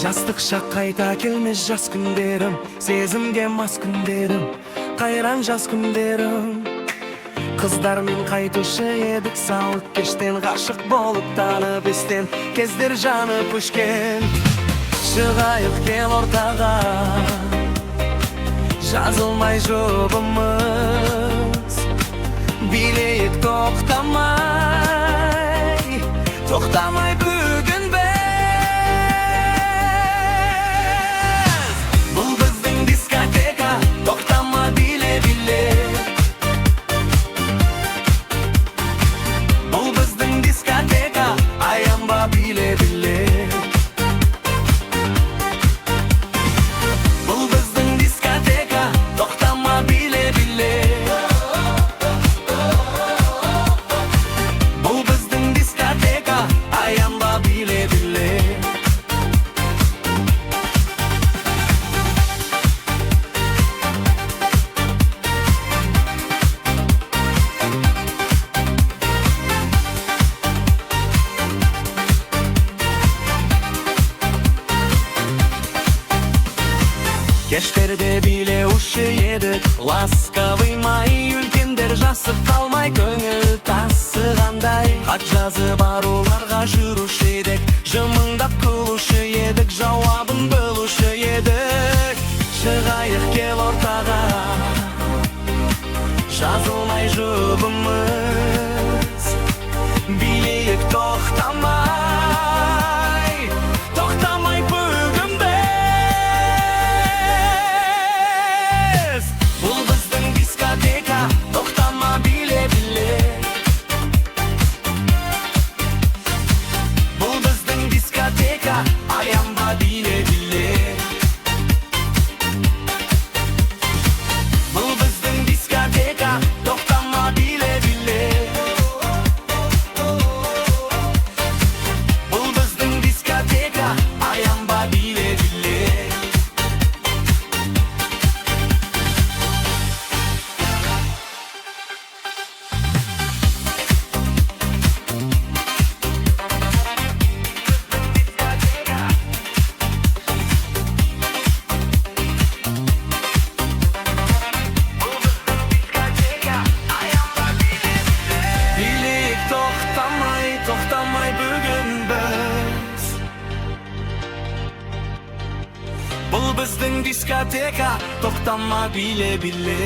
Жастықша қайта келмес жас күндерім, сезімге мас күндерім, қайран жас күндерім. Қыздармен қайтушы едік сауық кештен, ғашық болып танып естен, кездер жанып өшкен. Шығайық кел ортаға, жазылмай жұбымыз, билейік тоқтамай, тоқтамай бүгін біз. Бұл біздің дискотека, тоқтама биле биле. Бұл біздің дискотека, аянба биле биле. Бұл біздің дискотека, тоқтама биле биле. Бұл біздің дискотека, аянба биле биле. Кештерде билеуші едік, ласковый май, үлкендер жасып қалмай, көңіл тасығандай. Хат жазып аруларға жүруші едік, жымыңдап күлуші едік, жауабын бөлуші едік. Шығайық кел ортаға, жазылмай жұбымыз, билейік тоқтамай, тоқтамай бүгін біз. Бұл біздің дискотека, тоқтама биле биле. Бұл біздің дискотека, аянба биле биле. Бұл біздің дискотека, тоқтама биле биле. Бұл біздің дискотека, аянба биле биле. Билейік тоқтамай, тоқтамай бүгін біз. Бұл біздің дискотека, тоқтама биле биле.